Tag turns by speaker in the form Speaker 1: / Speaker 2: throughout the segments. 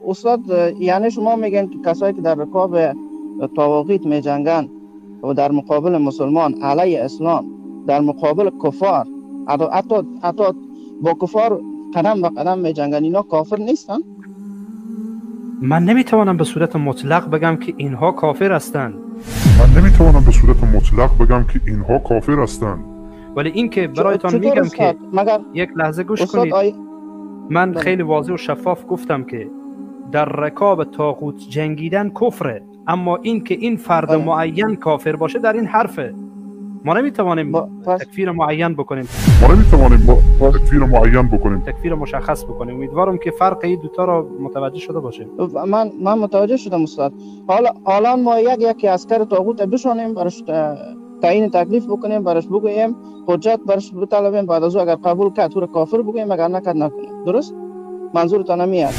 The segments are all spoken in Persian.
Speaker 1: استاد، یعنی شما میگن که کسایی که در رکاب طواغیت میجنگن و در مقابل مسلمان علیه اسلام، در مقابل کفار، حتی با کفار قدم به قدم میجنگن، اینا کافر نیستن؟
Speaker 2: من نمیتوانم به صورت مطلق بگم که اینها کافر هستند. ولی این که برایتان میگم که یک لحظه گوش کنید. من خیلی واضح و شفاف گفتم که در رکاب طاغوت جنگیدن کفره، اما این که این فرد معین کافر باشه در این حرفه. ما نمیتوانیم تکفیر معین بکنیم، تکفیر مشخص بکنیم. امیدوارم که فرق این دوتا را متوجه شده باشه.
Speaker 1: من متوجه شدم استاد. حالا ما یکی عسکر طاغوت بشونیم، براش تعیین تکلیف بکنیم، براش بگوییم، حجت براش بطلبیم، بعد از او اگر قبول کرد تو کافر بگوییم، اگر نکرد نکنیم. درست؟ منظورتان همیه؟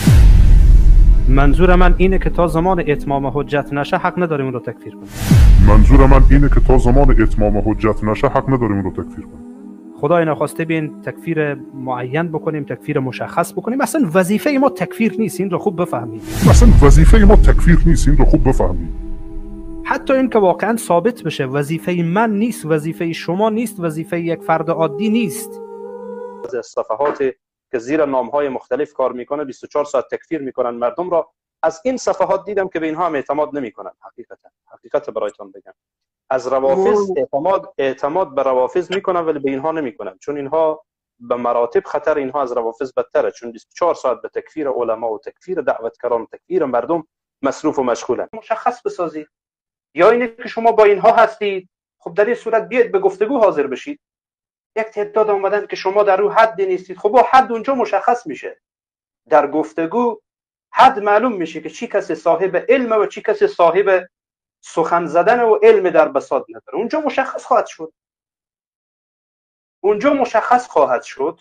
Speaker 2: منظور من اینه که تا زمان اتمام حجت نشه حق نداریم اون رو تکفیر کنیم. خدای نخواسته بین تکفیر معین بکنیم، تکفیر مشخص بکنیم. اصلا وظیفه ما تکفیر نیست، این رو خوب بفهمید. حتی این که واقعا ثابت بشه وظیفه من نیست، وظیفه شما نیست، وظیفه یک فرد عادی نیست. از صفحات که زیر نام‌های مختلف کار میکنه 24 ساعت تکفیر میکنن مردم را. از این صفحات دیدم که به اینها هم اعتماد نمیکنن. حقیقت برایتون بگم، از روافض اعتماد به روافض میکنن ولی به اینها نمیکنن، چون اینها به مراتب خطر اینها از روافض بدتره، چون 24 ساعت به تکفیر علما و تکفیر دعوتکاران و تکفیر مردم مصروف و مشغولن. مشخص بسازید، یا اینه که شما با اینها هستید، خب در این صورت بیاید به گفتگو حاضر بشید. یک تعداد آمدن که شما در رو حد نیستید، خب با حد اونجا مشخص میشه. در گفتگو حد معلوم میشه که چی کسی صاحب علم و چی کسی صاحب سخن زدن و علم در بساط نداره. اونجا مشخص خواهد شد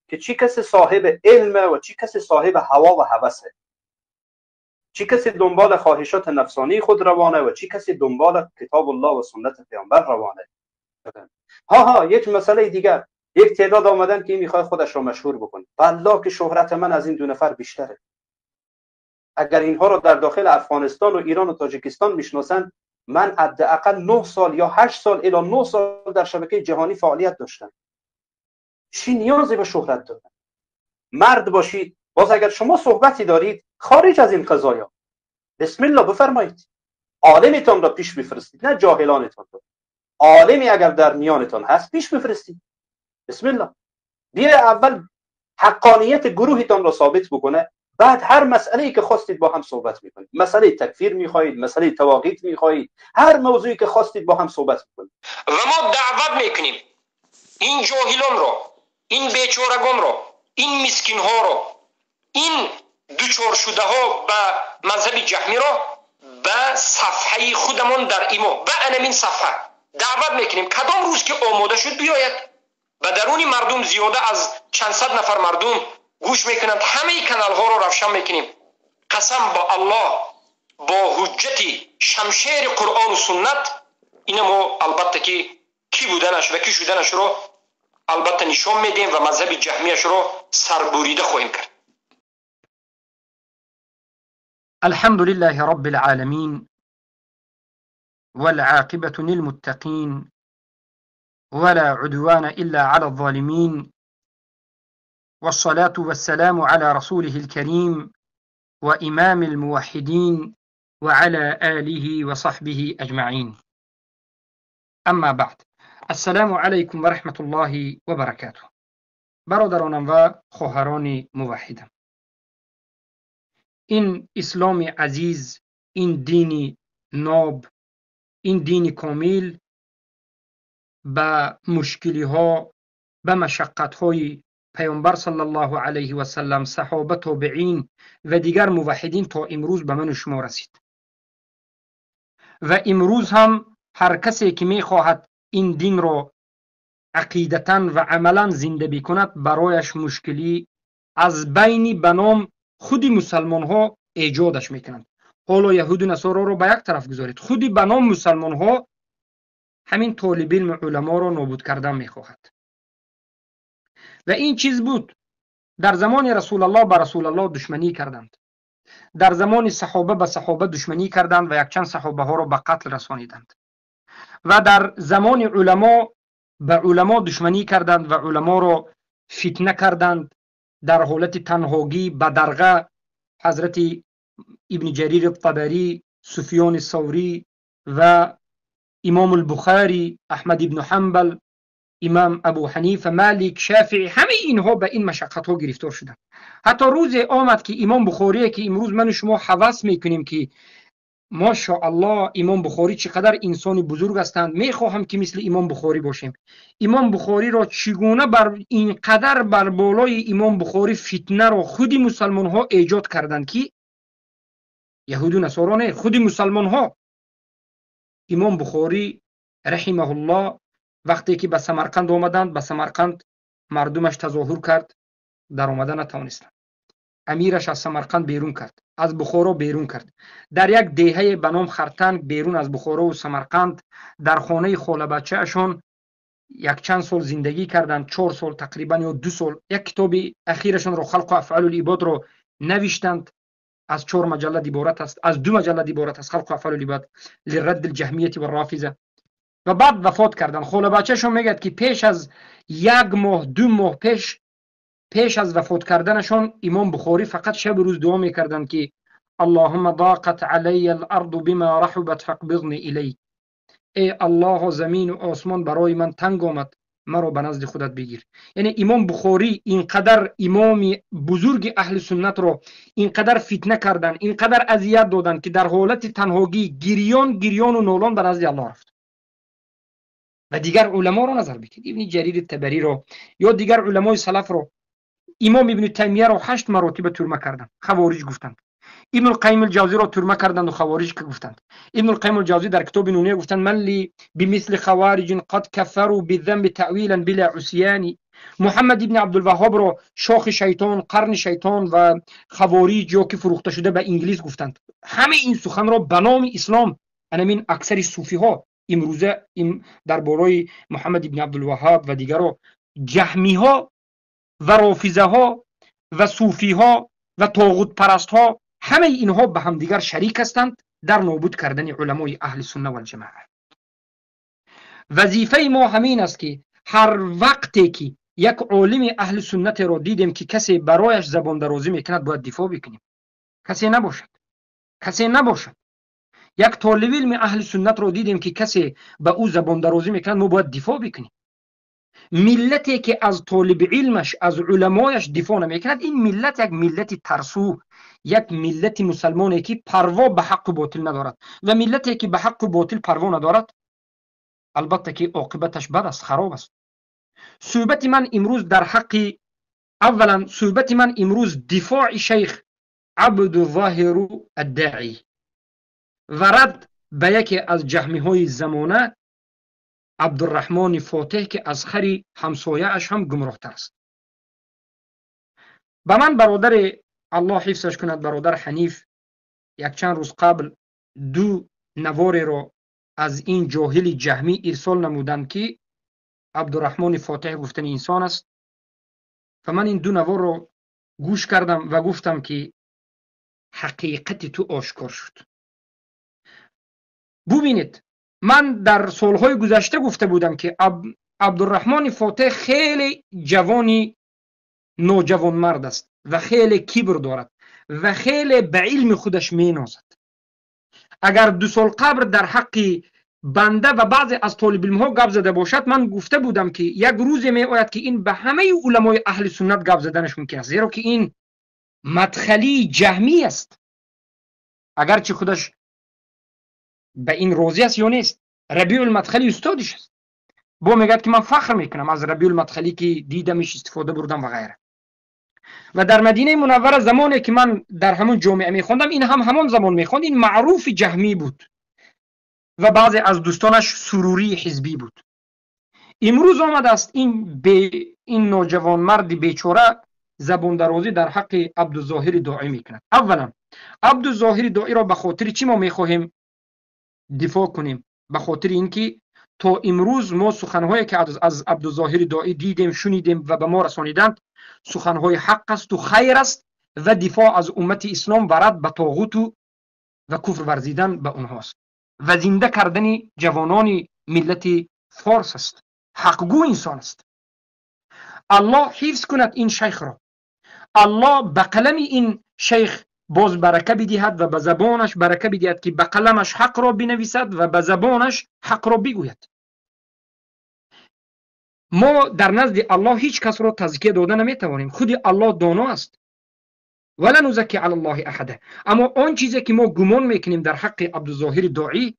Speaker 2: که چی کسی صاحب علم و چی کسی صاحب هوا و هوسه، چی کسی دنبال خواهشات نفسانی خود روانه و چی کسی دنبال کتاب الله و سنت پیامبر روانه. یک مسئله دیگر، یک تعداد آمدن که میخواد خودش رو مشهور بکنه. والله که شهرت من از این دو نفر بیشتره. اگر اینها رو در داخل افغانستان و ایران و تاجیکستان میشناسن، من حداقل 9 سال یا 8 سال الی 9 سال در شبکه جهانی فعالیت داشتم. چی نیازی به شهرت دارن؟ مرد باشید. باز اگر شما صحبتی دارید خارج از این قضایا، بسم الله بفرمایید، عالمتان را پیش بفرستید، نه جاهلانتان را. عالمی اگر در میانتان هست پیش بفرستید، بسم الله. بیا اول حقانیت گروهتان را ثابت بکنه، بعد هر مسئله‌ای که خواستید با هم صحبت میکنید. مسئله تکفیر میخواهید، مسئله طواغیت میخواهید، هر موضوعی که خواستید با هم صحبت میکنید.
Speaker 3: و ما دعوت میکنیم این جاهلان رو، این بیچارگان رو، این مسکین ها رو، این دوچار شده ها به مذهب جهمی رو به صفحه خودمون در ایما به انمین صفحه دعوت میکنیم. کدام روز که آماده شد بیاید به درون مردم، زیاده از چند صد نفر مردم گوش میکنند، همه کانال ها رو روشن میکنیم. قسم با الله، با حجت شمشیر قرآن و سنت، این ما البته که کی بودنش و کی شدنش رو البته نشان میدیم و مذهب جهمیش رو سربریده خواهیم کرد.
Speaker 4: الحمد لله رب العالمين والعاقبة للمتقين ولا عدوان إلا على الظالمين والصلاة والسلام على رسوله الكريم وإمام الموحدين وعلى آله وصحبه أجمعين. أما بعد، السلام عليكم ورحمة الله وبركاته. برادرانم و خواهران موحدم، این اسلام عزیز، این دین ناب، این دین کامل به مشکلی ها، به مشقت های پیامبر صلی الله علیه و سلم، صحابه، تابعین و دیگر موحدین تا امروز به من و شما رسید. و امروز هم هر کسی که می خواهد این دین را عقیدتاً و عملاً زنده بکند، برایش مشکلی از بین بنام خودی مسلمان ها ایجادش میکنند. حالا یهود و نصارا رو به یک طرف گذارید، خودی بنام مسلمان ها همین طالب علم علما را نابود کردن میخواهد. و این چیز بود در زمان رسول الله به رسول الله دشمنی کردند، در زمان صحابه به صحابه دشمنی کردند و یک چند صحابه ها را به قتل رسانیدند و در زمان علما به علما دشمنی کردند و علما را فتنه کردند. در حالت تنهاگی به درغه حضرت ابن جریر الطبری، سفیان الثوری و امام البخاری، احمد ابن حنبل، امام ابو حنیفه، مالک، شافعی، همه اینها به این مشقت ها گرفتار شدند. حتی روز آمد که امام بخاری که امروز من و شما هوس میکنیم که ماشاءالله امام بخاری چقدر انسان بزرگ هستند، میخواهم که مثل امام بخاری باشیم. امام بخاری را چگونه بر اینقدر بر بالای امام بخاری فتنه را خود مسلمان ها ایجاد کردند که یهود و نصارا نه، خود مسلمان ها. امام بخاری رحمه الله وقتی که به سمرقند آمدند، به سمرقند مردمش تظاهر کرد، در آمدن نتوانستند. امیرش از سمرقند بیرون کرد، از بخارا بیرون کرد. در یک دیهه به نام خرتنگ بیرون از بخارا و سمرقند در خانه خاله بچه اشان یک چند سال زندگی کردند، 4 سال تقریبا یا 2 سال. یک کتاب اخیرشون رو خلق و افعال العباد رو نوشتند، از 4 مجلد عبارت است، از 2 مجلد عبارت است، خلق و افعال العباد لرد الجهمیه و الرافضه. و بعد وفات کردند. خاله بچه‌شون میگه که پیش از 1 ماه 2 ماه پیش از وفات کردنشون امام بخاری فقط شب و روز دعا میکردند که اللهم ضاقت علی الارض بما رحبت فاقبضنی الیک. ای الله زمین و آسمان برای من تنگ آمد، مرا به نزد خودت بگیر. یعنی امام بخاری اینقدر امام بزرگ اهل سنت رو اینقدر فتنه کردن، اینقدر اذیت دادن که در حالت تنهاگی گریان و نالان به نزد الله رفت. و دیگر علما رو نظر بکنید، ابن جریر الطبری رو یا دیگر علمای سلف رو، امام ابن تیمیه رو 8 مراتب ترمه کردند، خوارج گفتند. ابن القیم الجوزی رو ترمه کردند و خوارج گفتند. ابن القیم الجوزی در کتاب نونیه گفتند من لی بمثل خوارج قد کفروا بالذنب تأویلا بلا عصیان. محمد ابن عبدالوهاب رو شاخ شیطان، قرن شیطان و خوارج یا که فروخته شده به انگلیس گفتند. همه این سخن را به نام اسلام همین اکثر صوفی ها امروزه در بالای محمد ابن عبدالوهاب و دیگرها جهمی ها و رافضه ها و صوفی ها و طاغوت پرست ها، همه اینها به هم دیگر شریک هستند در نابود کردن علمای اهل سنت و الجماعه. وظیفه ما همین است که هر وقتی که یک عالم اهل سنت را دیدیم که کسی برایش زبان درازی میکند باید دفاع بکنیم. کسی نباشد. یک طالب علم اهل سنت را دیدیم که کسی به او زبان درازی میکند ما باید دفاع بکنیم. ملتی که از طالب علمش از علمایش دفاع نمیکند این ملت یک ملت ترسو، یک ملت مسلمانی که پروا به حق و باطل ندارد. و ملتی که به حق و باطل پروا ندارد البته که عاقبتش بد است، خراب است. صحبت من امروز در حق، اولا صحبت من امروز دفاع شیخ عبدالظاهر الداعی و رد به یکی از جهمی های زمانه عبدالرحمن فاتح که از خری همسایه اش هم گمراه تر است. به من برادر الله حفظش کند برادر حنیف یک چند روز قبل 2 نوار را از این جاهل جهمی ارسال نمودند که عبدالرحمن فاتح گفتن انسان است. و من این 2 نوار را گوش کردم و گفتم که حقیقت تو آشکار شد. ببینید من در سالهای گذشته گفته بودم که عبدالرحمن فاتح خیلی جوانی نوجوان مرد است و خیلی کبر دارد و خیلی به علم خودش می نازد. اگر 2 سال قبل در حق بنده و بعضی از طالب علم ها گپ زده باشد من گفته بودم که یک روز می آید که این به همه علمای اهل سنت گپ زدنش ممکن است، زیرا که این مدخلی جهمی است. اگرچه خودش به این راضی است یا نیست. ربیع المدخلی استادش است. با میگه که من فخر میکنم از ربیع المدخلی که دیدمش، استفاده بردم و غیره. و در مدینه منوره زمانی که من در همون جامعه میخوندم این هم همان زمان میخوند، این معروف جهمی بود و بعضی از دوستانش سروری حزبی بود. امروز آمد است این نوجوان مرد بیچاره زبان درازی در حق عبدالظاهر داعی میکند. اولا عبدالظاهر داعی را به خاطر چی ما میخواهیم دفاع کنیم؟ به خاطر اینکه تا امروز ما سخنهایی که از عبدالظاهر داعی دیدیم، شنیدیم و به ما رسانیدند سخنهای حق است و خیر است و دفاع از امت اسلام و رد به طاغوت و کفر ورزیدن به اونهاست و زنده کردن جوانان ملت فارس است. حقگو انسان است. الله حفظ کند این شیخ را. الله به قلم این شیخ باز برکه بدهد و به زبانش برکه بدهد که به قلمش حق را بنویسد و به زبانش حق را بگوید. ما در نزد الله هیچ کس را تزکیه داده نمیتوانیم. خود الله دانا است. ولا نزکی علی الله احد. اما آن چیزی که ما گمان میکنیم در حق عبدالظاهر داعی،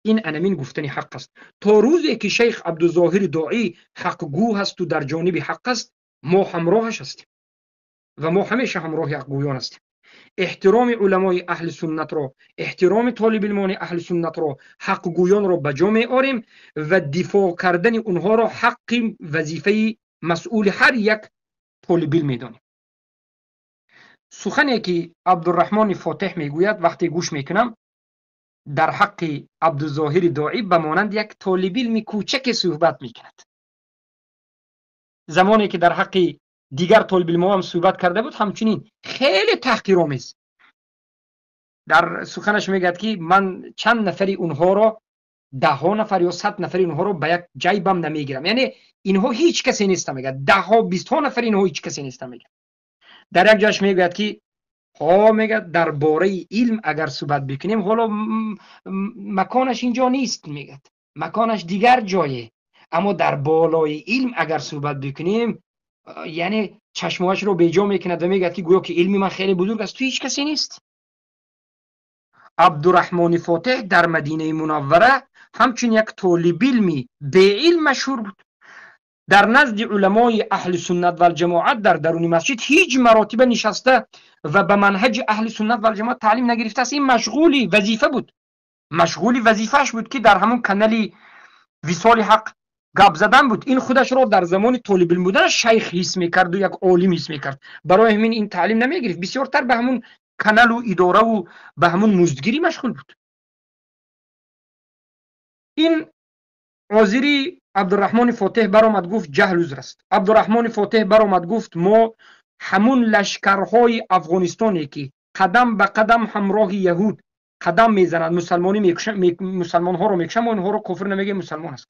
Speaker 4: این انمین گفتن حق است. تا روزی که شیخ عبدالظاهر داعی حقگو هست و در جانب حق است، ما همراهش هستیم و ما همیشه همراه حقگویان هستیم. احترام علمای اهل سنت را، احترام طالب علمان اهل سنت را، حقگویان را به جا می‌آوریم و دفاع کردن اونها را حق وظیفه مسئول هر یک طالب علم می‌دانیم. سخنی که عبدالرحمن فاتح میگوید وقتی گوش میکنم در حق عبدالظاهر داعی به مانند یک طالب علم کوچک صحبت میکند. زمانی که در حق دیگر طالب علم هم صحبت کرده بود همچنین خیلی تحقیرآمیز در سخنش میگه که من چند نفری اونها را 10 نفر یا 100 نفر اونها را به یک جیبم نمیگیرم. یعنی اینها هیچ کسی نیست میگه. 10 20 نفر اینها هیچ کسی نیست میگه. در یک جاش میگه که میگه درباره علم اگر صحبت بکنیم حالا مکانش اینجا نیست، میگه مکانش دیگر جایه، اما در بالای علم اگر صحبت بکنیم یعنی چشماش رو به جا میکند و میگه که گویا که علم من خیلی بزرگ است، تو هیچ کسی نیست. عبدالرحمن فاتح در مدینه منوره همچون یک طالب علمی به علم مشهور بود. در نزد علمای اهل سنت و الجماعت در درون مسجد هیچ مراتب نشسته و به منهج اهل سنت و الجماعت تعلیم نگرفته است. این مشغولی وظیفه بود، مشغولی وظیفهش بود که در همون کانال وصال حق گپ زدن بود. این خودش را در زمان طالب علم بودن شیخ حس میکرد و یک عالم حس میکرد، برای همین این تعلیم نمیگرفت، بسیارتر به همون کانال و اداره و به همون مزدگیری مشغول بود. این عذری عبدالرحمن فاتح برآمد گفت جهل عذر است. عبدالرحمن فاتح برآمد گفت ما همون لشکرهای افغانستانی که قدم به قدم همراه یهود قدم میزنند، مسلمان ها رو میکشن، ما اینها رو کفر نمیگه، مسلمان است.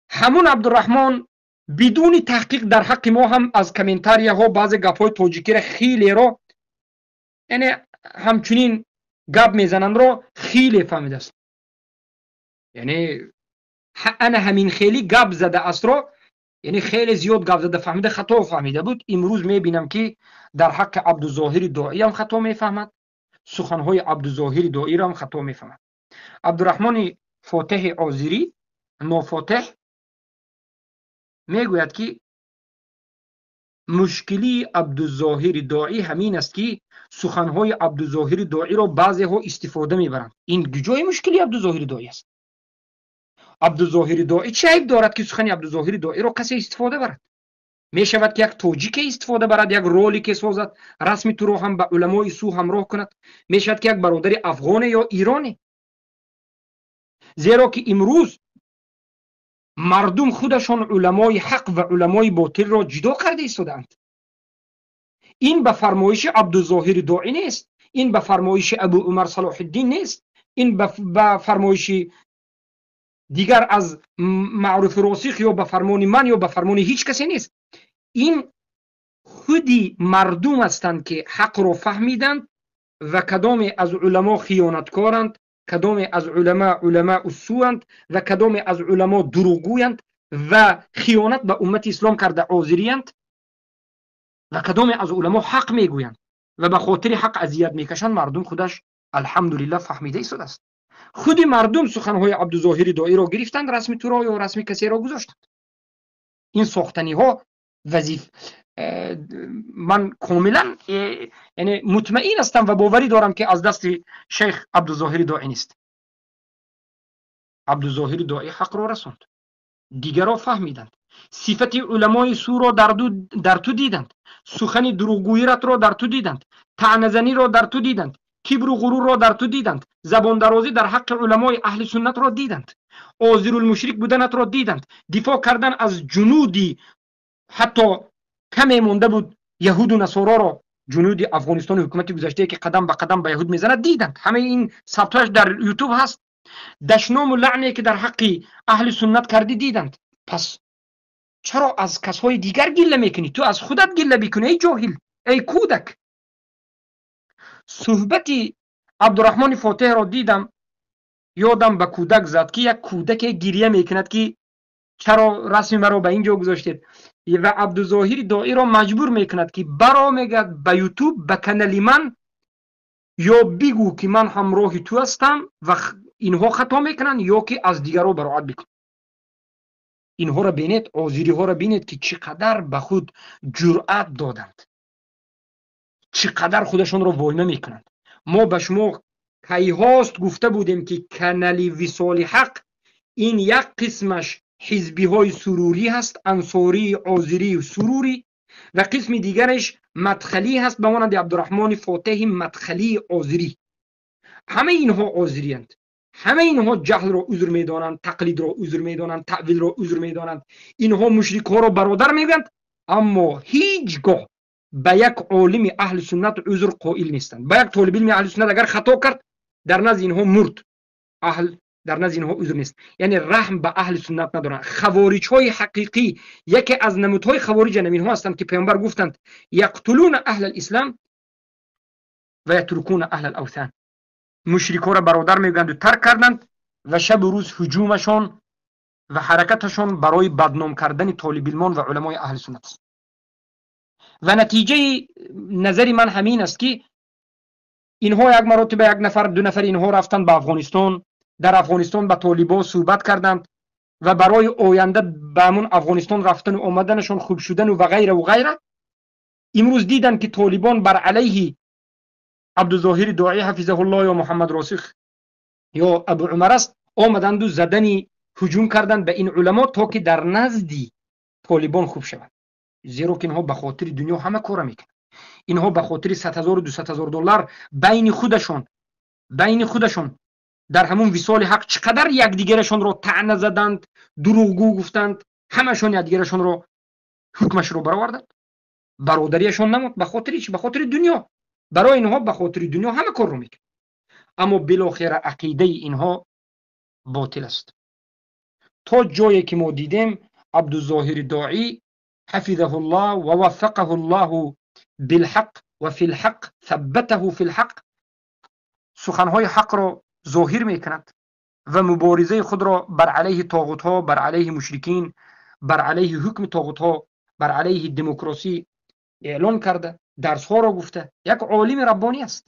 Speaker 4: همون عبدالرحمن بدون تحقیق در حق ما هم از کامنتاریا ها بعض گپ های تاجیکی را خیلی را یعنی همچنین گپ میزنند را خیلی فهمیده است. یعنی انا همین خیلی گپ زده است را یعنی خیلی زیاد گپ زده فهمیده، خطا فهمیده بود. امروز میبینم که در حق عبدالظاهر داعی هم خطا میفهمد، سخنهای عبدالظاهر داعی را هم خطا میفهمد. عبدالرحمن فاتح عذری نافاتح میگوید که مشکلی عبدالظاهر داعی همین است که سخنهای عبدالظاهر داعی را بعضی ها استفاده میبرند. این جای مشکلی عبدالظاهر داعی است. عبدالظاهر داعی چه عیب دارد که سخن عبدالظاهر داعی را کسی استفاده برد؟ می شود که یک تاجیک استفاده برد، یک رولی که سازد، رسمی تو را هم به علمای سو همراه کند. می شود که یک برادر افغان یا ایرانی، زیرا که امروز مردم خودشان علمای حق و علمای باطل را جدا کرده ایستادند. این به فرمایش عبدالظاهر داعی نیست، این به فرمایش ابو عمر صلاح الدین نیست، این به فرمایش دیگر از معروف راسخ یا به فرمان من یا به فرمان هیچ کسی نیست. این خودی مردم هستند که حق را فهمیدند و کدام از علما خیانتکارند، کدام از علما سوءاند و کدام از علما دروغگویند و خیانت به امت اسلام کرده عاذریند و کدام از علما حق میگویند و به خاطر حق اذیت میکشند. مردم خودش الحمدلله فهمیده ایستاده است. خود مردم سخنهای عبدالظاهر داعی را گرفتند، رسمی تو را یا رسمی کسی را گذاشتند. این ساختنی ها وظیفه من کاملا یعنی مطمئن هستم و باوری دارم که از دست شیخ عبدالظاهر داعی نیست. عبدالظاهر داعی حق را رساند، دیگران فهمیدند، صفت علمای سو را در تو دیدند، سخن دروغگویی را در تو دیدند، طعنه زنی را در تو دیدند، کبر و غرور را در تو دیدند، زبان درازی در حق علمای اهل سنت را دیدند، عاذر المشرک بودنت را دیدند، دفاع کردن از جنودی حتی کمی مونده بود یهود و نصارا را جنود افغانستان حکومت گذشته که قدم به قدم به یهود میزند دیدند. همه این ثبتش در یوتیوب هست. دشنام و لعنی که در حق اهل سنت کردی دیدند. پس چرا از کسای دیگر گله میکنی؟ تو از خودت گله بکن ای جاهل، ای کودک. صحبت عبدالرحمن فاتح را دیدم، یادم به کودک زد که یک کودک گریه میکند که چرا رسم مرا به اینجا گذاشتید و عبدالظاهر داعی را مجبور میکند که برا میگد به یوتیوب به کانال من یا بگو که من همراه تو هستم و اینها خطا میکنن یا که از دیگرها براعت بکن. اینها را بینید، آذری ها را بینید که چقدر به خود جرأت دادند، چقدر خودشون را وایمه میکنند. ما به شما کی هاست گفته بودیم که کانال وصال حق این یک قسمش حزبی های سروری هست، انصاری، آذری و سروری، و قسم دیگرش مدخلی هست به مانند عبدالرحمن فاتح مدخلی آذری. همه اینها آذری اند، همه اینها جهل را عذر میدانند، تقلید را عذر میدانند، تعویل را عذر میدانند، اینها مشرک ها را برادر میگند، اما هیچگاه به یک عالم اهل سنت عذر قائل نیستند. به یک طالب علم اهل سنت اگر خطا کرد در نزد اینها مرد، در نزد اینها عذر نیست. یعنی رحم به اهل سنت ندارند. خوارج های حقیقی، یکی از نمودهای خوارج اینها هستند که پیامبر گفتند یقتلون اهل الاسلام و یترکون اهل الاوثان. مشرکا را برادر میگند و ترک کردند و شب و روز هجومشان و حرکتشان برای بدنام کردن طالب علمان و علمای اهل سنت است. و نتیجه نظری من همین است که اینها یک مرتبه یک نفر دو نفر اینها رفتند به افغانستان، در افغانستان با طالبان صحبت کردند و برای آینده به همون افغانستان رفتن و آمدنشان خوب شدن و غیره و غیره. امروز دیدن که طالبان بر علیه عبدالظاهر داعی حفظه الله یا محمد راسخ یا ابو عمر است، آمدند و زدنی هجوم کردند به این علما تا که در نزدی طالبان خوب شود. زیرا که اینها به خاطر دنیا همه کار میکنند. اینها به خاطر 100,000 و 200,000 دلار بین خودشون در همون وصال حق چقدر یکدیگرشون رو طعنه زدند، دروغگو گفتند، همشون یکدیگرشون رو حکمش رو برآوردند. برادریشون نموند. به خاطر چی؟ به خاطر دنیا. برای اینها به خاطر دنیا همه کار رو میکنند. اما بالاخره عقیده اینها باطل است. تا جایی که ما دیدیم عبدالظاهر داعی حفظه الله و وفقه الله بالحق و فی الحق ثبته فی الحق سخنهای حق را ظاهر میکند و مبارزه خود را بر علیه طاغوت ها، بر علیه مشرکین، بر علیه حکم طاغوت ها، بر علیه دموکراسی اعلان کرده، درس ها را گفته. یک عالم ربانی است.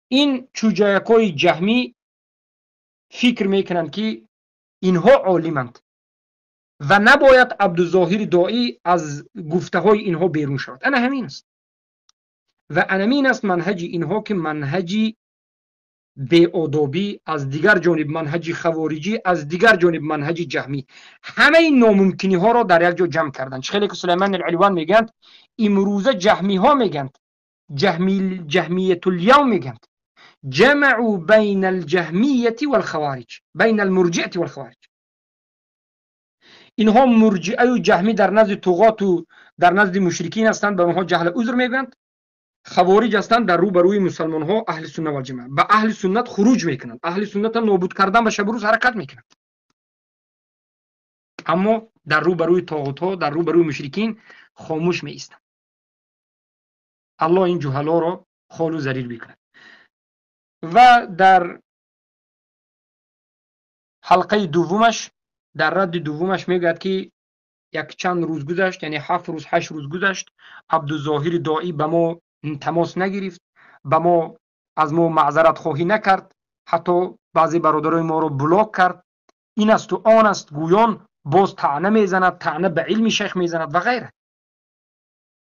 Speaker 4: این چوجایکای جهمی فکر میکنند که اینها عالمند و نباید عبدالظاهر داعی از گفته های اینها بیرون شود. انا همین است و انمین است منهج اینها که منهجی بی آدابی، از دیگر جانب منهج خوارجی، از دیگر جانب منهج جهمی، همه این ناممکنی ها را در یک جا جمع کردند. خیلی که سلیمان العلوان میگند امروزه جهمی ها میگند، جهمیت الیوم میگند جمعوا بین الجهمیت والخوارج، بین المرجعه والخوارج. اینها مرجعه و جهمی در نزد طغات و در نزد مشرکین هستند، به اونها جهل عذر میگویند. خوارج هستند در روبروی مسلمان ها اهل سنت و جماعت، به اهل سنت خروج میکنند، اهل سنت نابود کردن و شب و روز حرکت میکنند. اما در روبروی طاغوت ها، در روبروی مشرکین خاموش میایستند. الله این جهلا را خال و ذلیل میکند. و در حلقه دومش، در رد دومش میگوید که یک چند روز گذشت، یعنی 7 روز 8 روز گذشت، عبدالظاهر داعی به ما تماس نگرفت، به ما از ما معذرت خواهی نکرد، حتی بعضی برادرای ما رو بلاک کرد. این است و آن است گویان باز طعنه میزند، طعنه به علم شیخ میزند و غیره.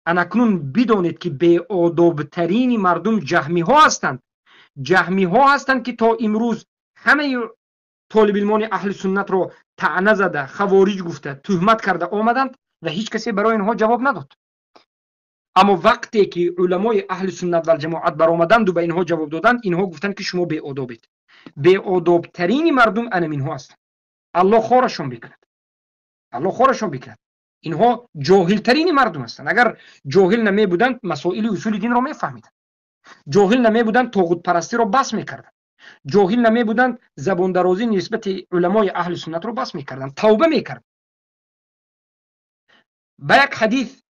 Speaker 4: انکنون بدانید که بی آداب ترین مردم جهمی ها هستند. جهمی ها هستند که تا امروز همه طالب علمان اهل سنت رو طعنه زده، خوارج گفته، تهمت کرده آمدند و هیچ کسی برای اینها جواب نداد. اما وقتی که علمای اهل سنت و جماعت برآمدند و به اینها جواب دادند، اینها گفتند که شما بی آدابید. بی آداب ترین مردم اینها هستند. الله خارشون بکند. الله خارشون بکند. اینها جاهل ترین مردم هستند. اگر جاهل نمی بودند مسائل اصول دین را میفهمیدند، جاهل نمی بودند طاغوت پرستی را بس میکردند، جاهل نمی بودند زبان درازی نسبت علمای اهل سنت را بس میکردند، توبه میکردند. با یک حدیث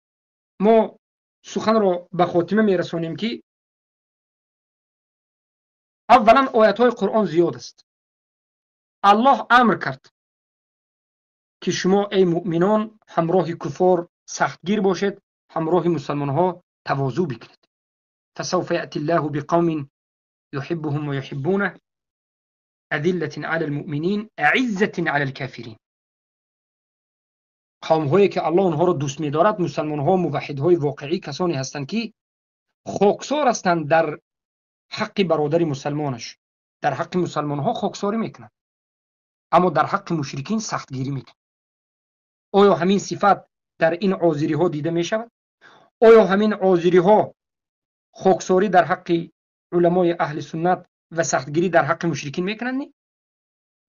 Speaker 4: ما سخن را به خاتمه میرسانیم که اولا آیات های قرآن زیاد است. الله امر کرد که شما ای مؤمنان همراه کفار سختگیر باشید، همراه مسلمان ها تواضع بکنید. فسوف یأتی الله بقوم یحبهم و یحبونه اذلة علی المؤمنین اعزة علی الکافرین. قوم هایی که الله اونها را دوست می‌دارد مسلمان ها، موحد های واقعی کسانی هستند که خاکسار هستند در حق برادر مسلمانش، در حق مسلمان ها خاکساری میکنند، اما در حق مشرکین سختگیری میکنند. آیا همین صفت در این عاذری ها دیده می شود؟ آیا همین عاذری ها خاکساری در حق علمای اهل سنت و سختگیری در حق مشرکین میکنند؟ نه.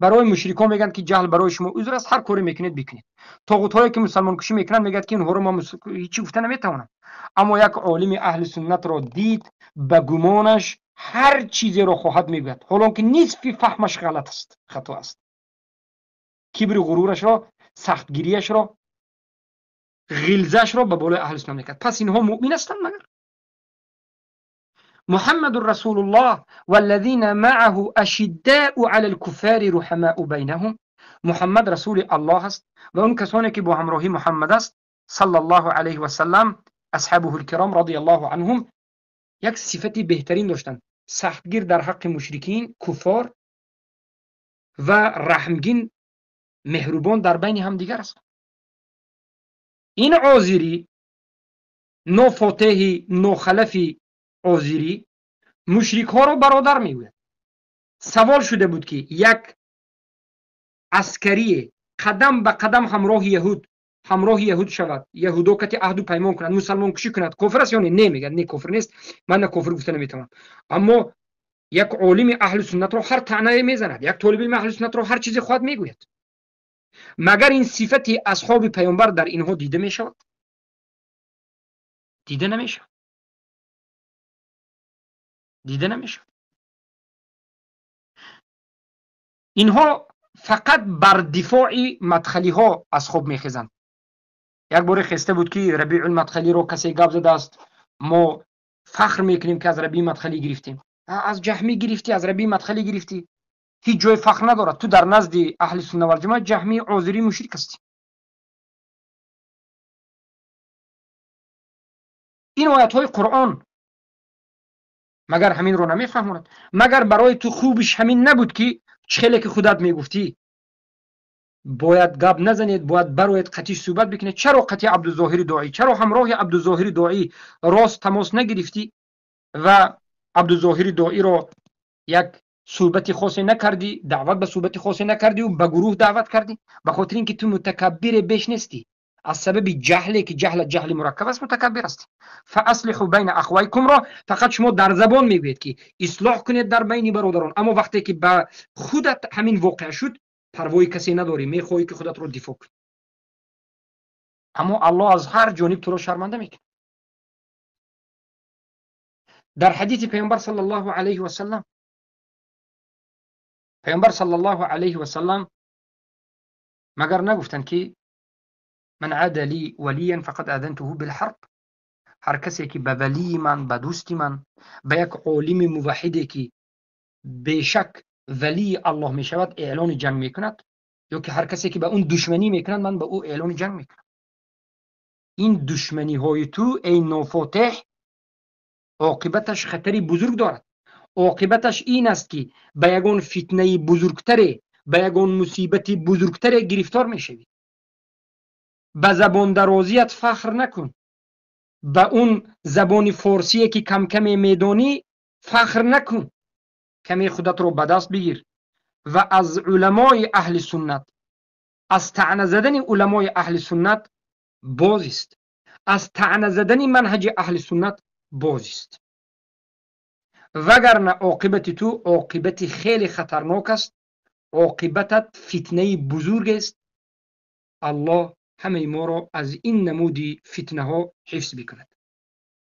Speaker 4: برای مشرکان میگن که جهل برای شما عذر است، هر کاری میکنید بکنید. طاغوت هایی که مسلمان کشی میکنند میگن که اونها رو ما هیچی گفته نمیتونم. اما یک عالم اهل سنت را دید به گمانش هر چیزی را خواهد میگوید، حالا که نصف فهمش غلط است، خطا است. کبر و غرورش را، سختگیریش را، غلظش را به بالای اهل سنت میکرد. پس اینها مؤمن هستند مگر؟ محمد رسول الله والذین معه اشداء علی الكفار رحماء بینهم. محمد رسول الله است و اون کسانی که با همراهی محمد است صلی الله علیه و سلم، اصحابه الکرام رضی الله عنهم، یک صفتی بهترین داشتند: سختگیر در حق مشرکین، کفار و رحمگین، مهربان در بین هم دیگر است. این عاذری، نوفاتح نوخلفی عاذری، مشرک ها را برادر میگوید. سوال شده بود که یک عسکری قدم به قدم همراه یهود شود، یهودا کتی عهد و پیمان کند، مسلمان کشی کند، کافر است یا نه؟ میگه نه کافر نیست، من نه کافر گفته نمیتونم. اما یک عالم اهل سنت را هر طعنه میزند، یک طالب علم اهل سنت را هر چیزی خود میگوید. مگر این صفت اصحاب پیامبر در اینها دیده می شود؟ دیده نمی شود. دیده نمی شود. اینها فقط بر دفاع مدخلی ها از خوب می خیزند. یک بار خسته بود که ربیع المدخلی رو کسی گپ زده است، ما فخر میکنیم که از ربیع مدخلی گرفتیم. از جهمی گرفتی، از ربیع مدخلی گرفتی، هیچ جای فخر ندارد. تو در نزد اهل سنت و الجماعت جهمی، عاذری، مشرک هستی. این آیات های قرآن مگر همین رو نمیفهموند؟ مگر برای تو خوبش همین نبود که چخیلی که خودت میگفتی باید گپ نزنید، باید براید قطعی صحبت بکنید؟ چرا قطعی عبدالظاهر داعی، چرا همراه عبدالظاهر داعی راست تماس نگرفتی و عبدالظاهر داعی رو یک صحبت خاصی نکردی، دعوت به صحبت خاصی نکردی و به گروه دعوت کردی؟ به خاطر اینکه تو متکبر بیش نیستی، از سبب جهلی که جهل مرکب است متکبر است. فاصلحوا بین اخویکم را فقط شما در زبان میگوید که اصلاح کنید در بین برادران، اما وقتی که به خودت همین واقع شد پروای کسی نداری، میخوای که خودت رو دفاع کنی. اما الله از هر جانب تو رو شرمنده میکنه. در حدیث پیامبر صلی الله علیه و سلم، پیامبر صلی الله علیه و سلم مگر نگفتند که من عاد لی ولیا فقد اذنته بالحرب؟ هر کسی که به ولی من، به دوست من، به یک عالم موحدی که بیشک ولی الله می شود اعلان جنگ میکند، یا که هر کسی که به اون دشمنی میکند من به او اعلان جنگ میکنم. این دشمنی های تو ای نوفاتح عاقبتش خطری بزرگ دارد. عاقبتش این است که به یگان فتنه بزرگتره، به یگان مصیبت بزرگتره گرفتار میشوی. به زبان درازیت فخر نکن، به اون زبان فارسی که کم کم میدانی فخر نکن، کمی خودت رو به دست بگیر و از علمای اهل سنت، از طعنه زدن علمای اهل سنت باز است، از طعنه زدن منهج اهل سنت باز است، وگرنه عاقبت تو عاقبت خیلی خطرناک است، عاقبتت فتنه بزرگ است. الله همه ما را از این نمودی فتنه ها حفظ بکند.